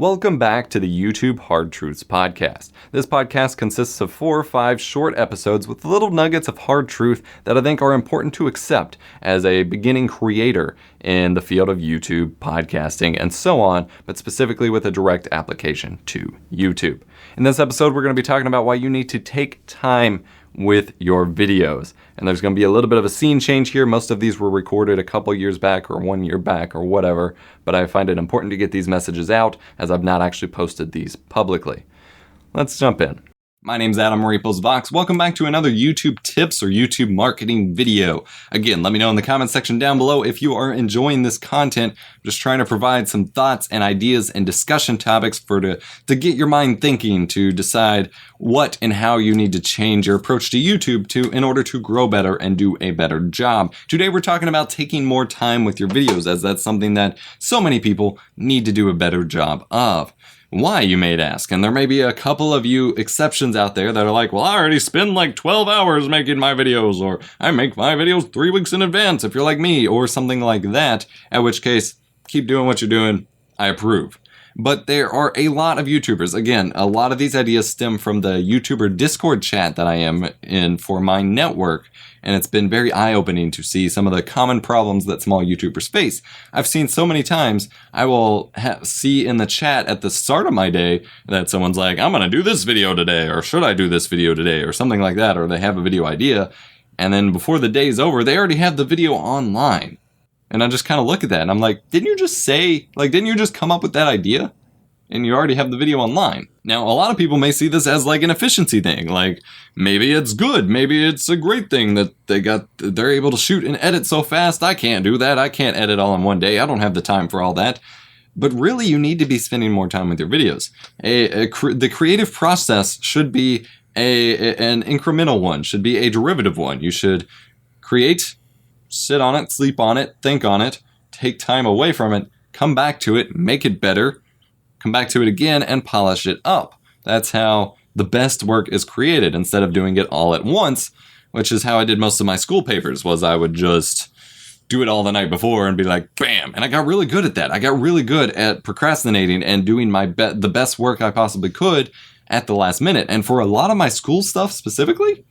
Welcome back to the YouTube Hard Truths podcast. This podcast consists of 4 or 5 short episodes with little nuggets of hard truth that I think are important to accept as a beginning creator in the field of YouTube, podcasting, and so on, but specifically with a direct application to YouTube. In this episode, we're going to be talking about why you need to take time with your videos. And there's going to be a little bit of a scene change here. Most of these were recorded a couple years back or 1 year back or whatever, but I find it important to get these messages out as I've not actually posted these publicly. Let's jump in. My name's Adam or EposVox. Welcome back to another YouTube tips or YouTube marketing video. Again, let me know in the comment section down below if you are enjoying this content. I'm just trying to provide some thoughts and ideas and discussion topics to get your mind thinking, to decide what and how you need to change your approach to YouTube in order to grow better and do a better job. Today we're talking about taking more time with your videos, as that's something that so many people need to do a better job of. Why, you may ask? And there may be a couple of you exceptions out there that are like, well, I already spend like 12 hours making my videos, or I make my videos 3 weeks in advance if you're like me, or something like that, at which case, keep doing what you're doing. I approve. But there are a lot of YouTubers. Again, a lot of these ideas stem from the YouTuber Discord chat that I am in for my network, and it's been very eye-opening to see some of the common problems that small YouTubers face. I've seen so many times, I will see in the chat at the start of my day that someone's like, I'm going to do this video today, or should I do this video today, or something like that, or they have a video idea, and then before the day's over, they already have the video online. And I just kind of look at that and I'm like, didn't you just come up with that idea? And you already have the video online. Now, a lot of people may see this as like an efficiency thing. Like, maybe it's good. Maybe it's a great thing that they're able to shoot and edit so fast. I can't do that. I can't edit all in one day. I don't have the time for all that. But really, you need to be spending more time with your videos. The creative process should be an incremental one, should be a derivative one. You should create, sit on it, sleep on it, think on it, take time away from it, come back to it, make it better, come back to it again, and polish it up. That's how the best work is created, instead of doing it all at once, which is how I did most of my school papers, was I would just do it all the night before and be like, bam! And I got really good at that. I got really good at procrastinating and doing the best work I possibly could at the last minute. And for a lot of my school stuff specifically,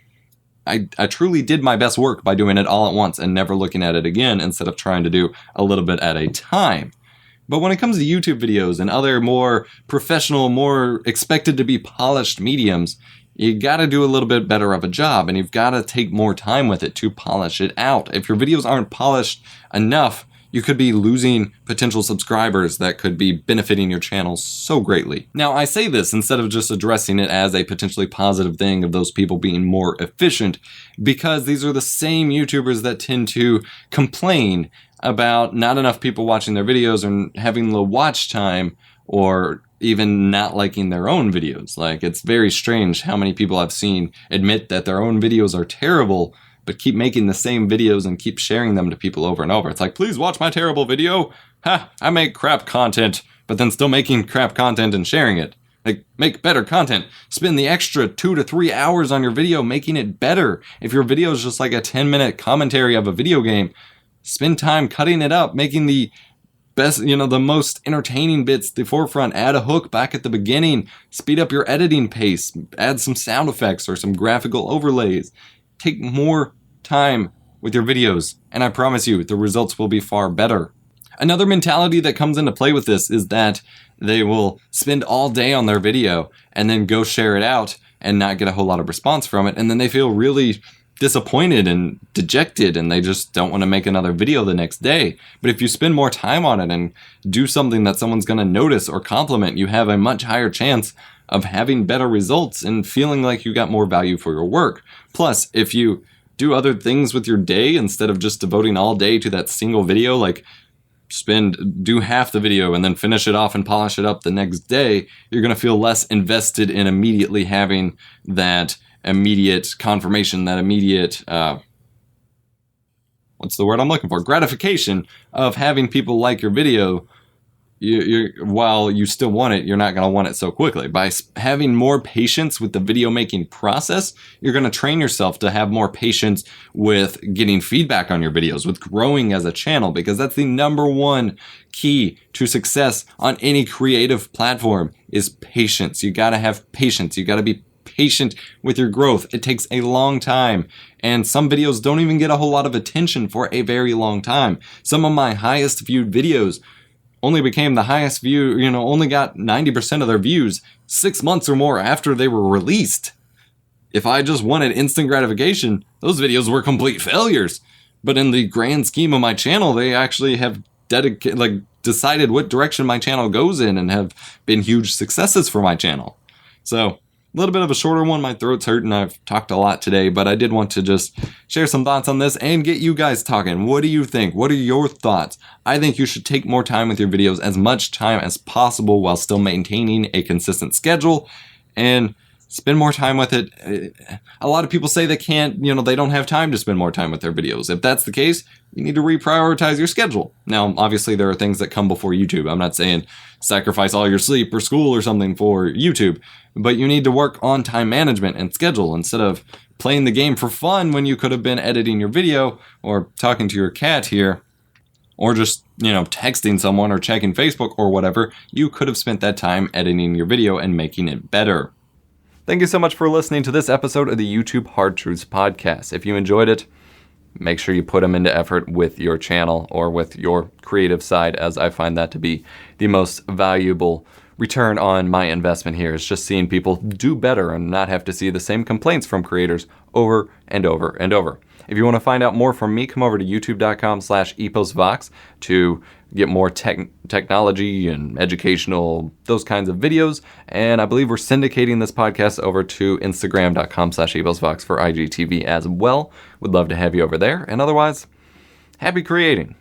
I truly did my best work by doing it all at once and never looking at it again, instead of trying to do a little bit at a time. But when it comes to YouTube videos and other more professional, more expected to be polished mediums, you gotta do a little bit better of a job, and you've gotta take more time with it to polish it out. If your videos aren't polished enough, you could be losing potential subscribers that could be benefiting your channel so greatly. Now, I say this instead of just addressing it as a potentially positive thing of those people being more efficient, because these are the same YouTubers that tend to complain about not enough people watching their videos and having low watch time, or even not liking their own videos. Like, it's very strange how many people I've seen admit that their own videos are terrible, but keep making the same videos and keep sharing them to people over and over. It's like, please watch my terrible video. Ha, I make crap content, but then still making crap content and sharing it. Like, make better content. Spend the extra 2 to 3 hours on your video making it better. If your video is just like a 10-minute commentary of a video game, spend time cutting it up, making the best, the most entertaining bits the forefront, add a hook back at the beginning, speed up your editing pace, add some sound effects or some graphical overlays. Take more time with your videos, and I promise you, the results will be far better. Another mentality that comes into play with this is that they will spend all day on their video and then go share it out and not get a whole lot of response from it, and then they feel really disappointed and dejected, and they just don't want to make another video the next day. But if you spend more time on it and do something that someone's going to notice or compliment, you have a much higher chance of having better results and feeling like you got more value for your work. Plus, if you do other things with your day instead of just devoting all day to that single video, like do half the video and then finish it off and polish it up the next day, you're going to feel less invested in immediately having that immediate confirmation, that immediate, what's the word I'm looking for? Gratification of having people like your video while you still want it, you're not going to want it so quickly. By having more patience with the video making process, you're going to train yourself to have more patience with getting feedback on your videos, with growing as a channel, because that's the number one key to success on any creative platform is patience. You got to have patience. You got to be patient with your growth. It takes a long time, and some videos don't even get a whole lot of attention for a very long time. Some of my highest viewed videos only became the highest view, only got 90% of their views 6 months or more after they were released. If I just wanted instant gratification, those videos were complete failures. But in the grand scheme of my channel, they actually have decided what direction my channel goes in and have been huge successes for my channel. So, a little bit of a shorter one. My throat's hurting. I've talked a lot today, but I did want to just share some thoughts on this and get you guys talking. What do you think? What are your thoughts? I think you should take more time with your videos, as much time as possible, while still maintaining a consistent schedule, and spend more time with it. A lot of people say they can't, they don't have time to spend more time with their videos. If that's the case, you need to reprioritize your schedule. Now, obviously, there are things that come before YouTube. I'm not saying sacrifice all your sleep or school or something for YouTube, but you need to work on time management and schedule instead of playing the game for fun when you could have been editing your video or talking to your cat here, or just, texting someone or checking Facebook or whatever. You could have spent that time editing your video and making it better. Thank you so much for listening to this episode of the YouTube Hard Truths podcast. If you enjoyed it, make sure you put them into effort with your channel or with your creative side, as I find that to be the most valuable return on my investment here, is just seeing people do better and not have to see the same complaints from creators over and over and over. If you want to find out more from me, come over to youtube.com/EposVox to get more technology and educational, those kinds of videos. And I believe we're syndicating this podcast over to Instagram.com/EposVox for IGTV as well. Would love to have you over there. And otherwise, happy creating.